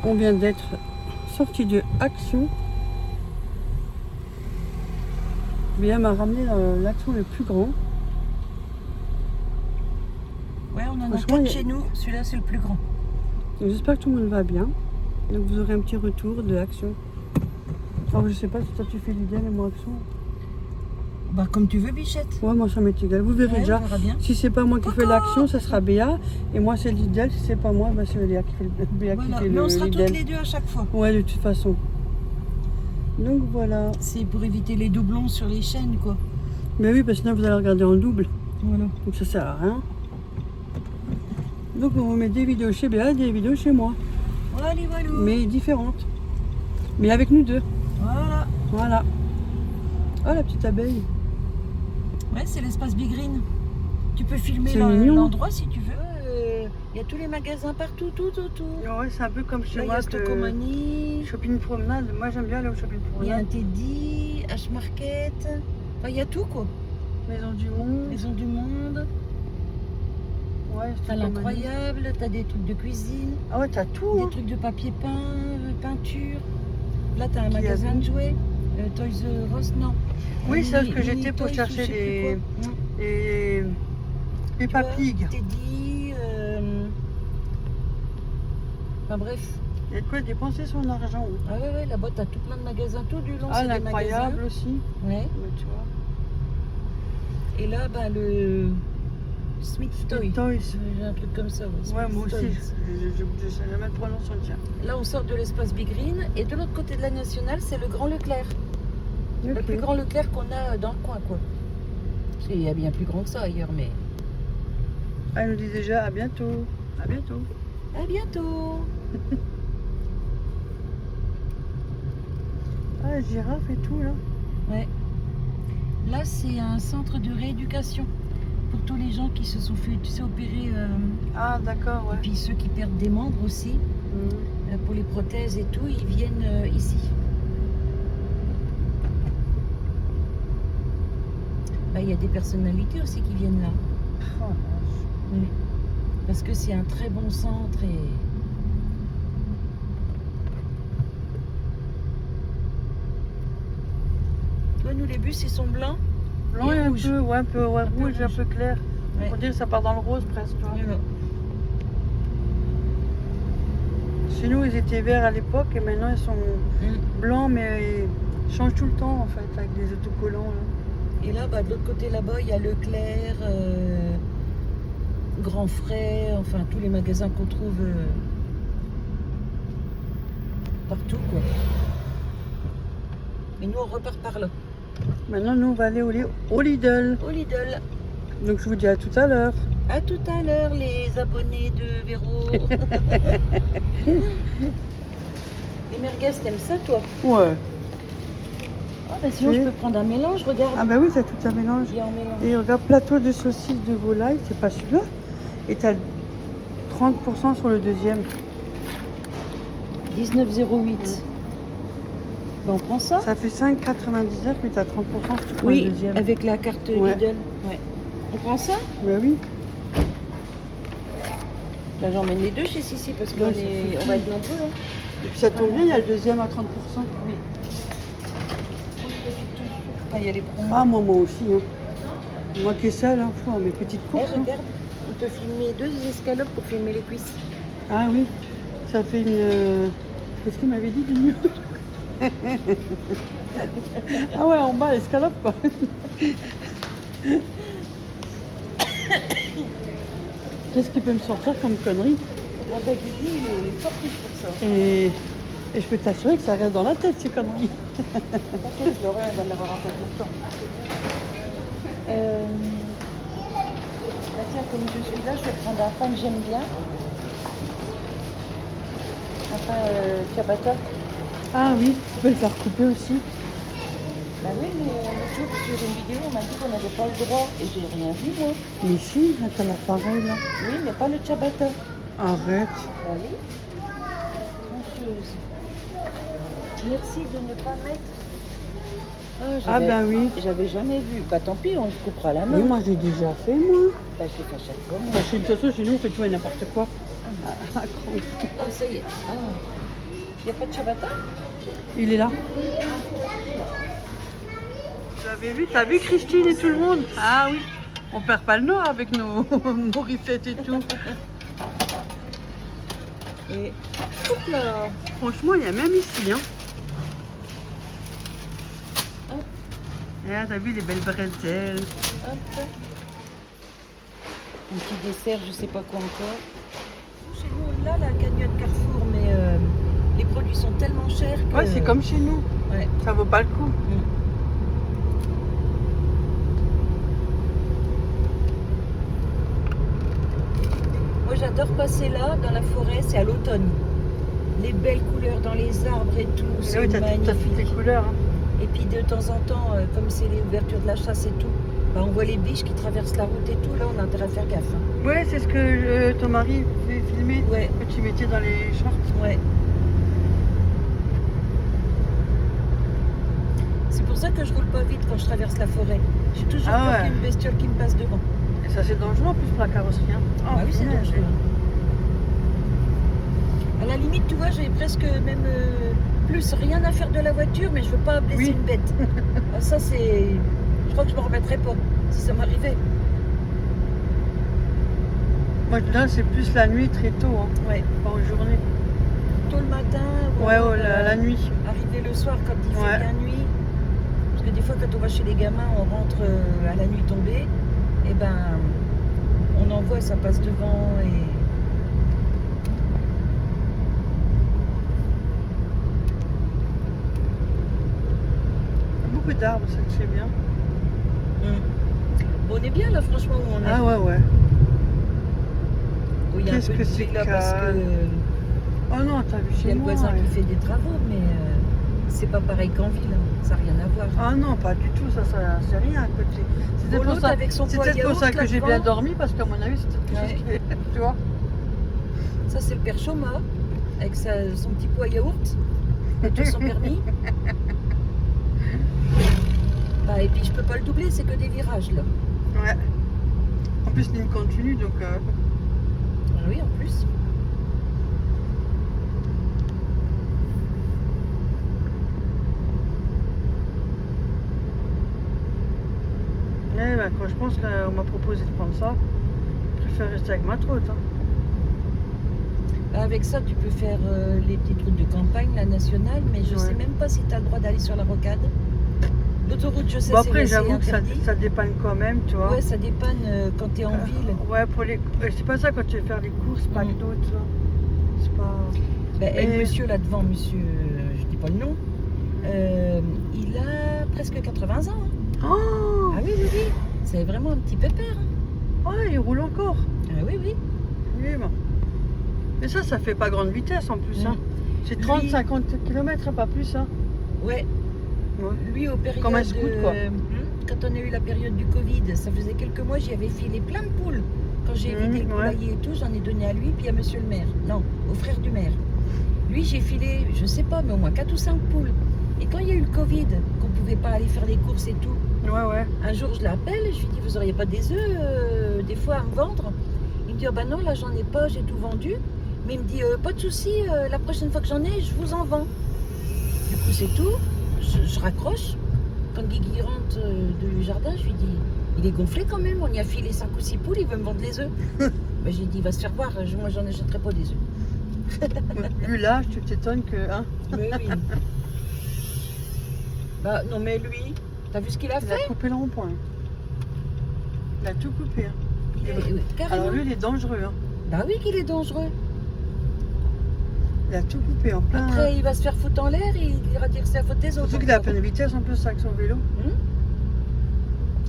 On vient d'être sorti de Action. Béa m'a ramené l'Action le plus grand. Ouais, on en a Franchement, 4 chez nous. Celui-là, c'est le plus grand. Donc, j'espère que tout le monde va bien. Donc vous aurez un petit retour de Action. Alors je sais pas si toi tu fais Lidl et moi Action. Bah, comme tu veux, Bichette. Ouais, moi ça m'est égal. Vous verrez Ouais, déjà. on verra bien. Si c'est pas moi qui fais l'Action, ça sera Béa. Et moi c'est Lidl. Si c'est pas moi, bah, c'est Béa qui fait Voilà. le Mais on sera Lidl. toutes les deux à chaque fois. Ouais, de toute façon. Donc voilà. C'est pour éviter les doublons sur les chaînes, quoi. Mais oui, parce que sinon vous allez regarder en double. Voilà. Donc ça sert à rien. Donc on vous met des vidéos chez Béa, des vidéos chez moi. Voilà, voilà. Mais différentes. Mais avec nous deux. Voilà. Voilà. Oh la petite abeille. Ouais, c'est l'espace Big Green. Tu peux filmer C'est mignon. l'endroit si tu veux. Il y a tous les magasins partout, tout autour. Ouais, c'est un peu comme chez Là, il y moi. a Stocomanie. Shopping promenade. Moi j'aime bien aller au shopping Il y a un promenade. Teddy, H-Market. Enfin, il y a tout, quoi. Maison du Monde. Maison du Monde. Ouais, T'as Stocomanie. l'incroyable. T'as des trucs de cuisine. Ah ouais, t'as tout. Des Hein. trucs de papier peint, peinture. Là, t'as un Qui a magasin vu de jouets. Toys R Us, non. Oui, c'est ce que Mini j'étais pour Toys, chercher ou je sais plus les quoi. les Tu Peppa vois, Pig. Teddy. Enfin bref. Il y a de quoi dépenser son argent. Ah ouais, là-bas, t'as tout plein de magasins, tout du long, Ah, c'est des l'incroyable magasins. aussi. Ouais. Mais tu vois. Et là, bah, le Smith Toy. Toys. J'ai un truc comme ça. Ouais, Smith moi aussi. Toys. Je sais jamais le prononcer le tien. Là, on sort de l'espace Big Green. Et de l'autre côté de la Nationale, c'est le Grand Leclerc. Le Ok. plus grand Leclerc qu'on a dans le coin, quoi. Il y a bien plus grand que ça ailleurs, mais... Ah, elle nous dit déjà à bientôt. À bientôt. À bientôt. Ah, la girafe et tout là. Ouais. Là, c'est un centre de rééducation pour tous les gens qui se sont fait, tu sais, opérer. Ah, d'accord, Et ouais. puis ceux qui perdent des membres aussi, Mhm. pour les prothèses et tout, ils viennent ici. Bah, il y a des personnalités aussi qui viennent là. Oh, vache. Oui. Parce que c'est un très bon centre et... Toi, nous, les bus, ils sont blancs. Blanc Et et un rouge. peu, ouais, un peu ouais, Un peu rouge et un rouge. peu clair. Ouais. On dirait que ça part dans le rose presque. Tu vois. Voilà. Chez nous, ils étaient verts à l'époque et maintenant ils sont Mm. blancs, mais ils changent tout le temps en fait avec des autocollants. Là. Et là, bah, de l'autre côté là-bas, il y a Leclerc, Grand Frais, enfin tous les magasins qu'on trouve partout, quoi. Et nous, on repart par là, Maintenant, nous, on va aller au Lidl. au Lidl. Donc, je vous dis à tout à l'heure. À tout à l'heure, les abonnés de Véro. Les merguez, t'aimes ça, toi? Ouais. Ah, bah sinon, Oui. je peux prendre un mélange, regarde. Ah, bah oui, t'as tout un mélange. Il y a un mélange. Et regarde, plateau de saucisses de volaille, c'est pas celui-là. Et t'as 30% sur le deuxième. 19,08. Bah, on prend ça? Ça fait 5,99, mais t'as 30% si tu prends le Oui, deuxième. avec la carte Ouais. Lidl. Ouais. On prend ça? Bah oui. Là, j'emmène les deux chez Sissi parce qu'on Ouais, c'est on fou. va être nombreux. Hein. Et puis ça tombe bien, il y a le deuxième à 30%. Oui. Ah, il y a les promos. Ah, moi aussi. Hein. Moi qui est seule, hein, faut, mes petites Eh, courses. Hein. regarde, on peut filmer 2 escalopes pour filmer les cuisses. Ah oui, ça fait une... Qu'est-ce qu'il m'avait dit du mieux? Ah ouais, en bas, l'escalope, quoi. Qu'est-ce qui peut me sortir comme connerie? Ah bah, Guigui, il est fortif pour ça. Et je peux t'assurer que ça reste dans la tête, ces conneries. T'inquiète, Laurent, elle va l'avoir un peu tout le temps. Bah, tiens, comme je suis là, je vais prendre un pain que j'aime bien. Un pain ciabatta. Ah oui, tu peux le faire couper aussi. Bah oui, mais l'autre jour, sur une vidéo, on m'a dit qu'on n'avait pas le droit. Et j'ai rien vu, moi. Mais si, là, t'as l'appareil, là. Oui, mais pas le ciabatta. Arrête. Bah oui. Chanceuse. Merci de ne pas mettre. Ah ben oui. J'avais jamais vu. Bah tant pis, on se coupera la main. Mais moi, j'ai déjà fait, moi. Bah je fais à chaque fois. Moi. Parce que de toute façon, chez nous, on fait tout et n'importe quoi. Ah, Ah, ça y est. Ah. Il n'y a pas de ciabatta? Il est là. Vous avez vu, t'as vu Christine et tout le monde? Ah oui, on perd pas le nord avec nos Morissette et tout. Et hop là. Franchement, il y a même ici. Hein. Hop, Et là, t'as vu les belles bretzels. hop. Un petit dessert, je sais pas quoi encore. Chez nous, là, la cagnotte Carrefour, mais les produits sont tellement chers que... Ouais, c'est comme chez nous. Ouais. Ça vaut pas le coup. Moi, j'adore passer là, dans la forêt, c'est à l'automne. Les belles couleurs dans les arbres et tout, Et c'est oui, t'as toutes les magnifique. couleurs. Hein. Et puis de temps en temps, comme c'est les ouvertures de la chasse et tout, bah, on voit les biches qui traversent la route et tout. Là, on a intérêt à faire gaffe. Hein. Ouais, c'est ce que ton mari fait filmer. Ouais, Que tu mettais dans les shorts. ouais. C'est pour ça que je roule pas vite quand je traverse la forêt. J'ai toujours Ah peur ouais. qu'il y ait une bestiole qui me passe devant. Et ça, c'est dangereux en plus pour la carrosserie. Hein. Ah oui, c'est punaise. dangereux. À la limite, tu vois, j'ai presque même plus rien à faire de la voiture, mais je veux pas blesser Oui. une bête. Ah, ça, c'est... Je crois que je m'en remettrais pas si ça m'arrivait. Moi, là, c'est plus la nuit très tôt, hein. Ouais. Pas en journée. Tôt le matin, ou Ouais, alors, oh, la nuit. arriver le soir quand il Ouais. fait bien nuit. Parce que des fois, quand on va chez les gamins, on rentre à la nuit tombée. Et ben, on en voit, ça passe devant et... Beaucoup d'arbres, c'est très bien. Bon, on est bien là, franchement, où on est. Ah ouais, ouais. Bon, il y a un Qu'est-ce peu que de c'est bruit là parce que calme. Oh non, t'as vu il y chez a le moi. voisin ouais. qui fait des travaux, mais c'est pas pareil qu'en ville, hein. Ça n'a rien à voir. Ah non, pas du tout, ça c'est rien à côté. C'est Bon, peut-être pour l'autre ça, avec son c'est poids peut-être pour yaourt ça que j'ai bien là-devant, dormi, parce qu'à mon avis, c'est peut-être quelque chose qui... Tu vois. ça c'est le père Choma, avec son petit poids yaourt, et tout son permis. Bah, et puis je peux pas le doubler, c'est que des virages là. Ouais. En plus, ligne continue, donc... Ah oui, en plus. Ouais, bah, quand je pense qu'on m'a proposé de prendre ça, je préfère rester avec ma trotte. Hein. Avec ça, tu peux faire les petites routes de campagne, la nationale, mais je Ouais. sais même pas si tu as le droit d'aller sur la rocade. L'autoroute, je sais, Bon, c'est après, c'est j'avoue que interdit. ça dépanne quand même, tu vois. Ouais, ça dépanne quand tu es en ville. Ouais, pour les... c'est pas ça quand tu veux faire les courses, pas que d'autres, tu vois. C'est pas... Ben, et le Mais- monsieur là devant, monsieur, je dis pas le nom, il a presque 80 ans. Hein. Oh, Ah oui, oui, oui. C'est vraiment un petit pépère. Hein. ouais, il roule encore. Ah oui, oui. Oui, bon. Mais ça fait pas grande vitesse en plus. Hein. C'est Lui- 30-50 km, pas plus. Hein. Ouais. Ouais. Lui, aux périodes, Comme un scout, quoi. Quand on a eu la période du Covid, ça faisait quelques mois, j'y avais filé plein de poules. Quand j'ai vidé le ouais. poulailler et tout, j'en ai donné à lui, puis à monsieur le maire. Non, au frère du maire. Lui, j'ai filé, je sais pas, mais au moins 4 ou 5 poules. Et quand il y a eu le Covid, qu'on pouvait pas aller faire les courses et tout, Ouais, ouais. un jour je l'appelle, je lui dis, vous auriez pas des œufs des fois à me vendre? Il me dit, oh, bah non, là j'en ai pas, j'ai tout vendu. Mais il me dit, pas de souci, la prochaine fois que j'en ai, je vous en vends. Du coup, c'est tout. Je raccroche. Quand Guigui rentre du jardin, je lui dis, il est gonflé quand même, on y a filé 5 ou 6 poules, il veut me vendre les œufs. Ben, j'ai dit, il va se faire voir, moi j'en achèterai pas des œufs. Vu l'âge, tu t'étonnes que... Hein, Mais oui. Bah non, mais lui, t'as vu ce qu'il a il a fait? coupé le rond-point. Il a tout coupé. Hein. Oui, carrément. Alors lui, il est dangereux. Hein. Bah oui qu'il est dangereux. Il a tout coupé en plein... Après, il va se faire foutre en l'air, il ira dire que c'est la faute des autres. Surtout qu'il est à pleine vitesse en plus avec son vélo.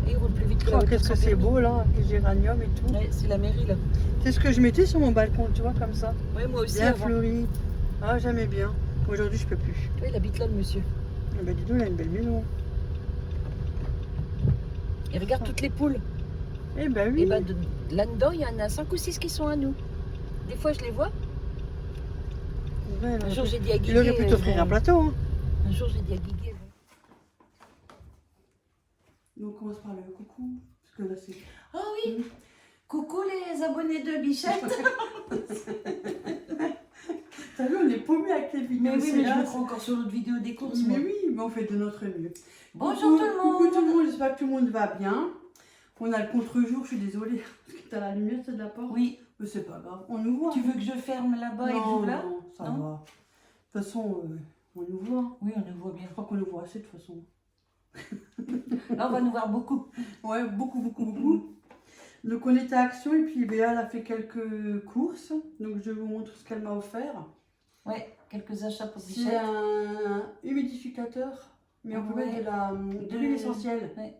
Et il roule plus vite que la Oh, voiture qu'est-ce que sans c'est permis. beau là, avec les géraniums et tout. Ouais, c'est la mairie là. C'est ce que je mettais sur mon balcon, tu vois, comme ça. Ouais, moi aussi Bien avant. fleuri. Ah, j'aimais bien. Aujourd'hui, je peux plus. Ouais, il habite là le monsieur. Ah bah dis donc, il a une belle maison. Et regarde toutes les poules. Eh ben oui. Et ben là-dedans, il y en a 5 ou 6 qui sont à nous. Des fois, je les vois. Ouais, Un jour, j'ai dit à Guigui. il aurait pu t'offrir un plateau. Hein. Un jour, j'ai dit à Guigui. Donc on commence par le coucou. Parce que là, c'est... Oh oui. Coucou les abonnés de Bichette. T'as vu, on est paumé avec les vidéos. Mais oui, c'est mais je là, me prends encore sur l'autre vidéo des courses, moi. Mais oui, mais on fait de notre mieux. Bonjour tout le monde. Coucou tout le monde, j'espère que tout le monde va bien. On a le contre-jour, je suis désolée. Parce que t'as la lumière, c'est de la porte. Oui. Mais c'est pas grave, on nous voit. Tu veux que je ferme là-bas et que j'ouvre là? Non, ça Non. va. De toute façon, on nous voit. Oui, on nous voit bien. Je crois qu'on nous voit assez de toute façon. Là, on va nous voir beaucoup. Ouais, beaucoup. Donc on était à Action et puis Béa elle a fait quelques courses. Donc je vous montre ce qu'elle m'a offert. Ouais, quelques achats pour C'est Bichette. un humidificateur, mais on peut Ouais. mettre de l'huile essentielle. Ouais.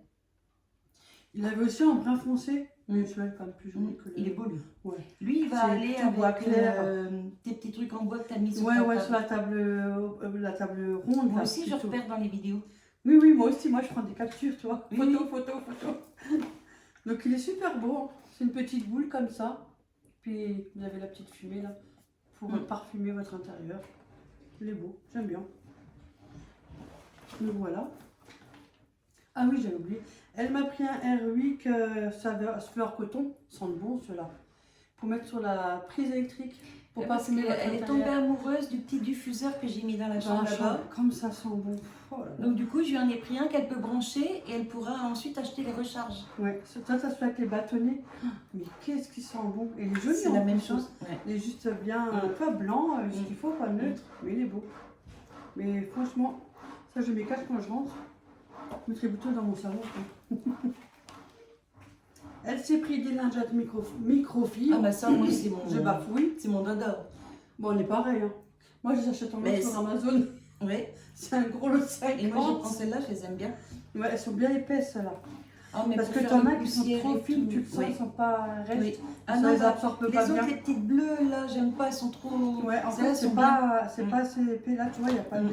Il avait aussi un brun foncé, mais celui-là est quand même plus joli que le... Il est beau lui. Ouais. Lui, il va C'est aller tout bois avec clair. tes petits trucs en bois que tu as mis sur Ouais, ta ouais, table. sur la table ronde. Moi là, aussi, je plutôt. repère dans les vidéos. Oui, moi aussi, moi je prends des captures, tu vois. Oui, Photo. Donc il est super beau, hein. C'est une petite boule comme ça. Puis vous avez la petite fumée là, pour parfumer votre intérieur. Il est beau, j'aime bien. Donc voilà. Ah oui, j'avais oublié. Elle m'a pris un Airwick fleur coton, sent bon ceux-là, pour mettre sur la prise électrique, pour Parce parfumer votre qu'elle est intérieur. tombée amoureuse du petit diffuseur que j'ai mis dans la Dans chambre la là-bas. chambre, comme ça sent bon. Oh là là. Donc du coup, je lui en ai pris un qu'elle peut brancher et elle pourra ensuite acheter les recharges. Ouais, ça se fait avec les bâtonnets. Mais qu'est-ce qui sent bon. Et il est joli. C'est en la même plus. chose. Ouais. Il est juste bien, pas blanc, ce qu'il faut, pas neutre, mais il est beau. Mais franchement, ça je m'écarte quand je rentre. Je mettrai plutôt dans mon salon. Elle s'est pris des lingettes microfibres. Ah bah ça, moi, c'est mon... Je bafouille. C'est mon dada. Bon, on est pareil. Hein. Moi, je les achète en Mais sur Amazon. Ouais. C'est un gros lot de 50. Et moi, je prends celles-là, je les aime bien. Ouais, elles sont bien épaisses, celles-là. Ah, mais Parce pour que faire t'en les as qui sont poussières trop et fines, tout. tu le sens, Oui. elles sont pas restes. Oui. Ah Ça non, les bah, absorbe les pas autres, bien. les petites bleues, là, j'aime pas, elles sont trop... Ouais, en Celles-là fait, c'est sont pas, bien. pas assez épais. Là, tu vois, il n'y a pas de...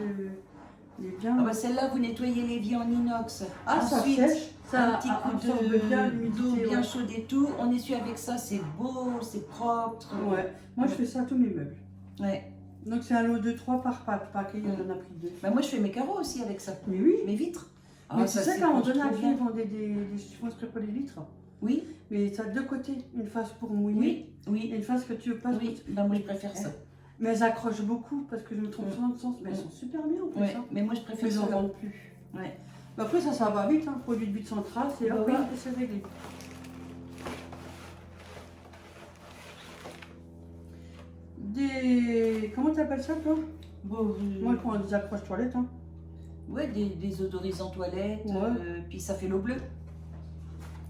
Il est bien... Ah bah celle-là, vous nettoyez l'évier en inox. Ah, ça Ensuite, sèche, ça un petit coup absorbe d'eau bien l'humidité. bien Ouais. chaude et tout. On essuie avec ça, c'est beau, c'est propre. Ouais. Moi, je fais ça à tous mes meubles. Ouais. Donc, c'est un lot de 3 par paquet, on en a pris 2. Bah moi, je fais mes carreaux aussi avec ça. Mais oui. Mes vitres. Mais Ah, tu ça, sais, c'est quand on quand je donne à trouve qui ils bien. vendaient des chiffons exprès pour les vitres. Oui, Mais ça a deux côtés. Une face pour mouiller oui, et une face que tu passes. oui. Bah moi, je préfère ça. Mais elles accrochent beaucoup parce que je me trompe souvent de sens. Mais elles sont super bien en plus. Ouais. Hein. Mais moi, je Mais préfère ils n'en ça. vendent plus. Ouais. Mais après, ça va vite. Hein. Produit de vide central, c'est Bah hop, oui. hop, et c'est réglé. Comment t'appelles ça, toi? Bon, Moi, je prends des accroches toilettes. Hein. ouais, des odorisants toilettes. Ouais. Puis ça fait l'eau bleue.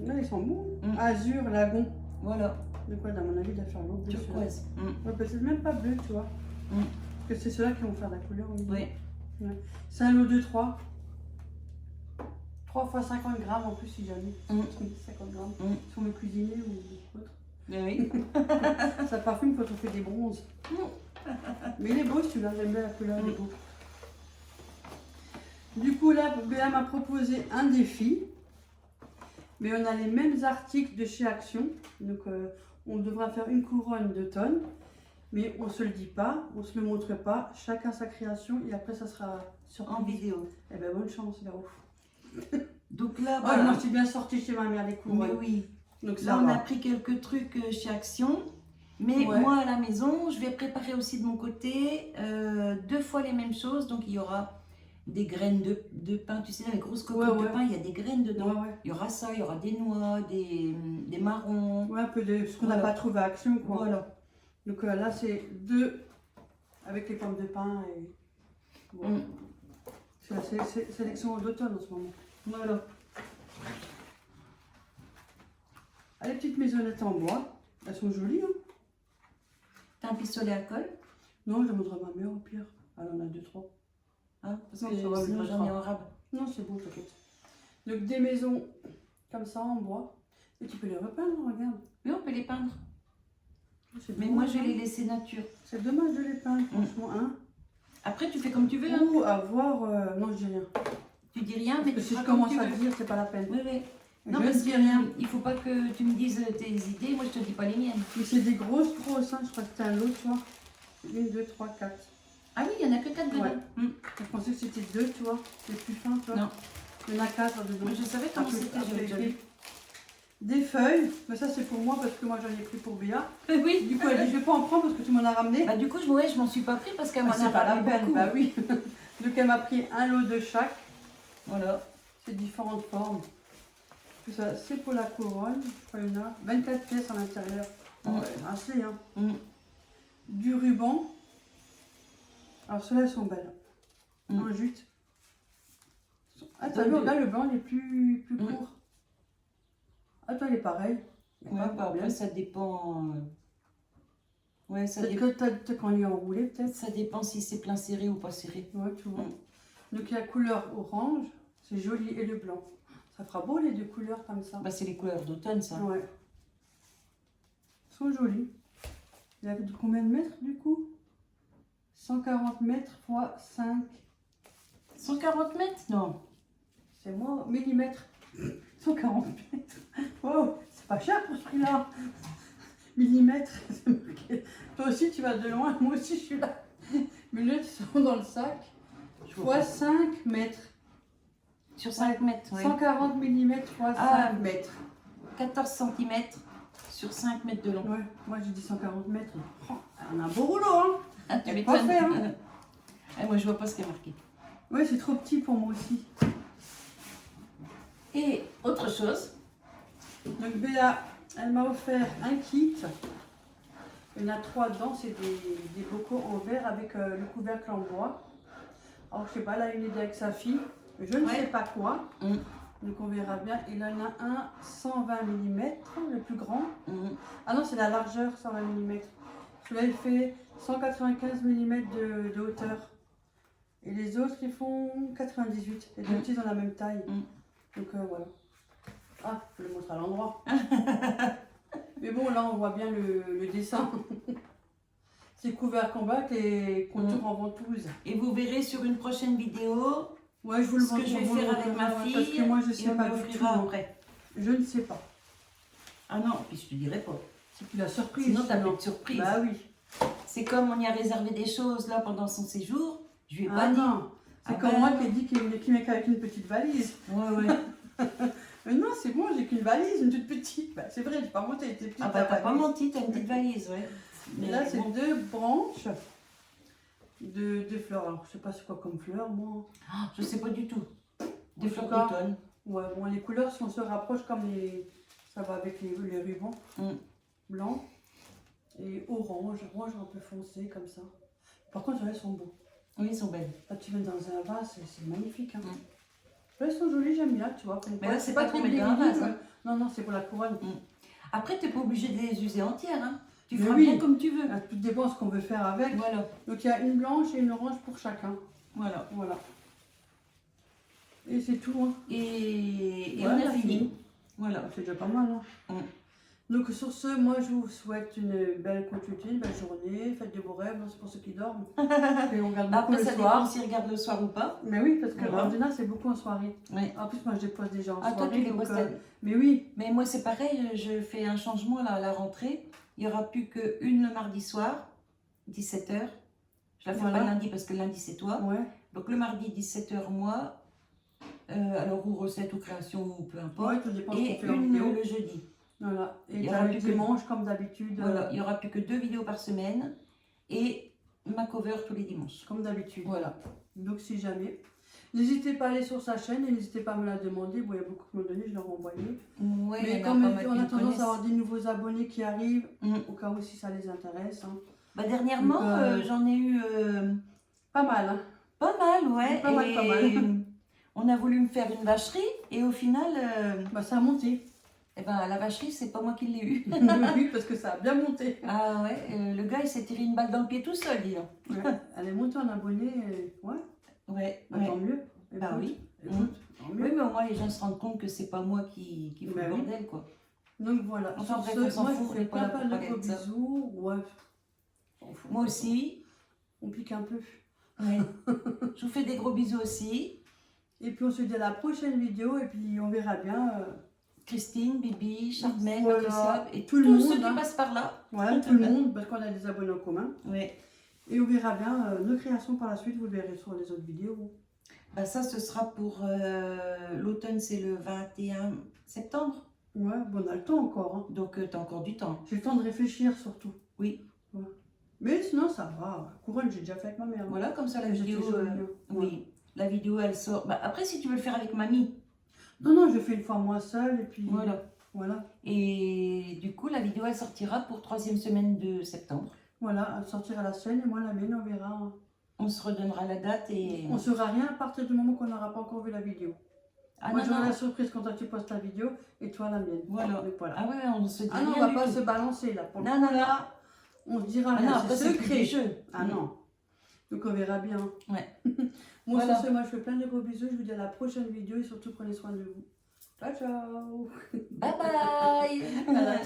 Là, ils sont bons. Mm. Azur, lagon. Voilà. De quoi, dans mon avis, de faire l'eau bleue. Turquoise. Ouais, peut-être même pas bleu, tu vois. Mm. Parce que c'est ceux-là qui vont faire la couleur. au milieu. Oui. Ouais. C'est un lot de 3. 3 fois 50 grammes en plus, si jamais. 50 grammes. Si on veut cuisiner ou autre. Oui. Ça parfume quand on fait des bronzes. Mais il est beau celui-là, j'aime bien la couleur, il est beau. Du coup, là, Béa m'a proposé un défi. Mais on a les mêmes articles de chez Action. Donc, on devra faire une couronne d'automne. Mais on ne se le dit pas, on ne se le montre pas. Chacun sa création et après, ça sera sur En vidéo. Eh ben, bonne chance, là. Ouf. Donc là, Oh, moi, je suis bien sortie chez ma mère les mais couronnes. oui. Donc, ça Là, on va. a pris quelques trucs chez Action. Mais Ouais. moi, à la maison, je vais préparer aussi de mon côté 2 fois les mêmes choses. Donc, il y aura des graines de pain. Tu sais, dans les grosses cocottes de pain, il y a des graines dedans. Ouais, ouais. Il y aura ça, il y aura des noix, des marrons. Ouais, un peu de ce qu'on n'a Voilà. pas trouvé à Action, quoi. Voilà. Donc là, c'est 2 avec les pommes de pain et. Bon. Mm. C'est la sélection d'automne en ce moment. Voilà. Ah, les petites maisonnettes en bois, elles sont jolies. Hein. T'as un pistolet à colle? Non, je demanderai à ma mère au pire. Elle en a 2-3. Hein, parce Non, que ça va, sinon, je j'en ai mettrai. en rab. Non, c'est bon, t'inquiète. Donc des maisons comme ça en bois. Et tu peux les repeindre, regarde. Oui, on peut les peindre. C'est Mais dommage, moi, je vais hein. les laisser nature. C'est dommage de les peindre, franchement. Hein. Après, tu fais comme tu veux. Hein. Ou avoir. Non, je dis rien. Tu dis rien, Parce mais que tu si je feras comme commence tu à veux. le dire, c'est pas la peine. Oui, oui. Non, Je parce ne dis que rien. il faut pas que tu me dises tes idées. Moi, je te dis pas les miennes. Mais c'est des grosses, hein. Je crois que c'était un lot, tu vois. 1, 2, 3, 4. Ah oui, il y en a que 4 dedans. Ouais. Je pensais que c'était 2, tu vois. Les plus fins, tu vois. Non. Il y en a 4 dedans. Moi, je savais comment Après- c'était, après j'avais déjà les vu. des feuilles. Mais ça, c'est pour moi parce que moi, j'en ai pris pour Béa. Oui. Du coup, elle dit, je vais pas en prendre parce que tu m'en as ramené. Bah, du coup, ouais, je m'en suis pas pris parce qu'elle m'en C'est a pas la ramené peine, beaucoup. bah oui. Donc, elle m'a pris un lot de chaque. Voilà. C'est différentes formes. Tout ça, c'est pour la couronne. Je crois qu'il y en a 24 pièces à l'intérieur. Mm. Ouais, assez, hein. Mm. Du ruban. Alors, ceux-là, elles sont belles. Mm. En jute. Ah, t'as vu, regarde, le blanc, il est plus court. Ah, toi, il est pareil. Il y a Ouais, pas de bah, problème. après, ça dépend. Ouais, ça, Peut-être que t'as quand il est enroulé, peut-être. ça dépend si c'est plein serré ou pas serré. Ouais, tu vois. Mm. Donc, il y a la couleur orange. C'est joli. Et le blanc. Ça fera beau, les deux couleurs comme ça. Bah, c'est les couleurs d'automne, ça. Ouais. Ils sont jolis. Il y a de combien de mètres, du coup? 140 mètres x 5. 140 mètres? Non. C'est moi, millimètres. 140 mètres. Wow, c'est pas cher pour ce prix-là. Millimètres, c'est marqué. Toi aussi, tu vas de loin. Moi aussi, je suis là. Mes lunettes sont dans le sac. Fois 5 mètres. Sur 5 mètres, oui. 140 mm fois 5 Ah. mètres. 14 cm sur 5 mètres de long. Ouais, moi j'ai dit 140 mètres. Oh, on a un beau rouleau, hein. Ah, tu Y a pas m'étonnes. fait, hein. Ah, moi, je vois pas ce qui est marqué. Ouais, c'est trop petit pour moi aussi. Et autre chose. Donc Béa, elle m'a offert un kit. Il y en a 3 dedans, c'est des bocaux en verre avec le couvercle en bois. Alors je sais pas, elle a une idée avec sa fille, je ne Ouais. sais pas quoi. Mm. Donc on verra bien. Il en a un 120 mm, le plus grand. Mm. Ah non, c'est la largeur 120 mm. Celui-là il fait 195 mm de hauteur. Et les autres ils font 98. Les deux Mm. petits dans la même taille. Mm. Donc voilà. Ah, je le montre à l'endroit. Mais bon, là on voit bien le dessin. C'est couvercle en bas avec les contours en ventouse. Et vous verrez sur une prochaine vidéo Ouais, je vous le ce que je vais vous le faire avec ma montrera, fille. parce que moi je et sais on pas me du l'offrira tout. après. Je ne sais pas. Ah non, puis je te dirai pas. C'est plus la surprise. Sinon, t'as plus de surprise. Bah oui. C'est comme on y a réservé des choses là pendant son séjour. Je lui ai pas Ah dit. non. C'est Ah comme ben moi non. qui ai dit qu'il m'est qu'avec une petite valise. Ouais, ouais. Mais non, c'est bon, j'ai qu'une valise, une toute petite. Bah, c'est vrai, j'ai pas monté, elle était petite. Ah bah la t'as pas valise. menti, t'as une petite valise, ouais. Mais là, c'est 2 branches de fleurs. Alors, je sais pas c'est quoi comme fleurs, moi. Ah, je sais pas du tout. Des En fleurs tout cas, d'automne. Ouais, bon, les couleurs, si on se rapproche comme les... Ça va avec les rubans. Mm. Blanc et orange un peu foncé comme ça. Par contre, elles sont beaux. Oui, ils sont belles. Là, tu mets dans un vase, c'est magnifique. Hein. Mm. Elles sont jolies, j'aime bien, tu vois. Mais là, c'est pas pour mettre dans un vase, hein. Non, non, c'est pour la couronne. Après, t'es pas obligé de les user entières. Hein. Tu Mais feras oui. bien comme tu veux. Ah, tout dépend ce qu'on veut faire avec. Voilà. Donc, il y a une blanche et une orange pour chacun. Voilà. Voilà. Et c'est tout. Hein. Et Voilà, on a fini. Voilà. C'est déjà pas mal. Hein. Mm. Donc, sur ce, moi, je vous souhaite une belle continuité, une belle journée. Faites de beaux rêves, hein, c'est pour ceux qui dorment. Et on regarde beaucoup Après, le ça soir. dépend s'ils regardent le soir ou pas. Mais oui, parce que Voilà. en général, c'est beaucoup en soirée. Ouais. En plus, moi, je les pose déjà en Ah, toi, soirée. tu les donc, poses mais oui, Mais moi, c'est pareil, je fais un changement là, à la rentrée. Il n'y aura plus qu'une le mardi soir, 17h. Je la fais Voilà. pas le lundi parce que le lundi, c'est toi. ouais. Donc, le mardi, 17h, moi. Alors, ou recette ou création ou peu importe. Ouais, tout dépend de ce qu'on Et fait en une vidéo. le jeudi. Voilà. Et Il y t'as aura le plus que- dimanche, comme d'habitude. Voilà, il n'y aura plus que 2 vidéos par semaine. Et ma cover tous les dimanches. Comme d'habitude. Voilà. Donc, si jamais. N'hésitez pas à aller sur sa chaîne et n'hésitez pas à me la demander. Bon, il y a beaucoup qui m'ont donné, je leur ai envoyé. Ouais, Mais il y en comme pas mal on qui a me tendance connaissent. à avoir des nouveaux abonnés qui arrivent, Mm. au cas où si ça les intéresse. Hein. Bah, dernièrement, Donc, j'en ai eu Pas mal, hein. pas mal, ouais. Pas mal, et pas mal. on a voulu me faire une vacherie et au final, Bah, ça a monté. eh ben, la vacherie, c'est pas moi qui l'ai eu. Oui, parce que ça a bien monté. Ah ouais, le gars, il s'est tiré une balle dans le pied tout seul, dis donc. Ouais. Elle est montée en abonnés. Ouais, Ouais, bah, ouais. tant mieux. Bah Écoute, oui. écoute, tant mieux. Oui, mais au moins, les gens se rendent compte que c'est pas moi qui fais Bah le oui. bordel, quoi. Donc voilà. Enfin, Sur bref, ce, on s'en moi, fout, je on fais est pas là plein pour de parler gros de ça. bisous. Ouais. On s'en fout. Moi aussi. On pique un peu. Ouais. Je vous fais des gros bisous aussi. Et puis on se dit à la prochaine vidéo et puis on verra bien. Christine, Bibi, Charmel, Voilà. Patricia et Tout le tous monde, ceux qui hein. passent par là. Voilà, tout le monde, parce qu'on a des abonnés en commun. Ouais. Et on verra bien nos créations par la suite, vous le verrez sur les autres vidéos. Bah ça, ce sera pour l'automne, c'est le 21 septembre. Ouais, bon, on a le temps encore. Hein. Donc, tu as encore du temps. J'ai le temps de réfléchir surtout. Oui. Ouais. Mais sinon, ça va. La couronne, j'ai déjà fait avec ma mère. Voilà, comme ça, la J'ai vidéo... toujours bien. Oui, la vidéo, elle sort. Bah, après, si tu veux le faire avec mamie. Non, non, je fais une fois moi seule et puis... Voilà. Voilà. Et du coup, la vidéo, elle sortira pour 3e semaine de septembre. Voilà, elle sortira la chaîne et moi la mienne, on verra. Hein. On se redonnera la date et... On ne saura rien à partir du moment qu'on n'aura pas encore vu la vidéo. Ah moi, non, j'aurai non. la surprise quand toi, tu postes la vidéo et toi la mienne. Voilà. Donc, voilà. Ah ouais, on se dit Ah non, on rien va du pas tout. se balancer là. Pour le Non, coup, non, non. là, on se dira Ah rien. non, après, c'est secret. des jeux. Ah non. Donc on verra bien. Ouais. Bon, Voilà. sur ce, moi je fais plein de gros bisous. Je vous dis à la prochaine vidéo et surtout prenez soin de vous. Ciao, ciao. Bye bye. Voilà.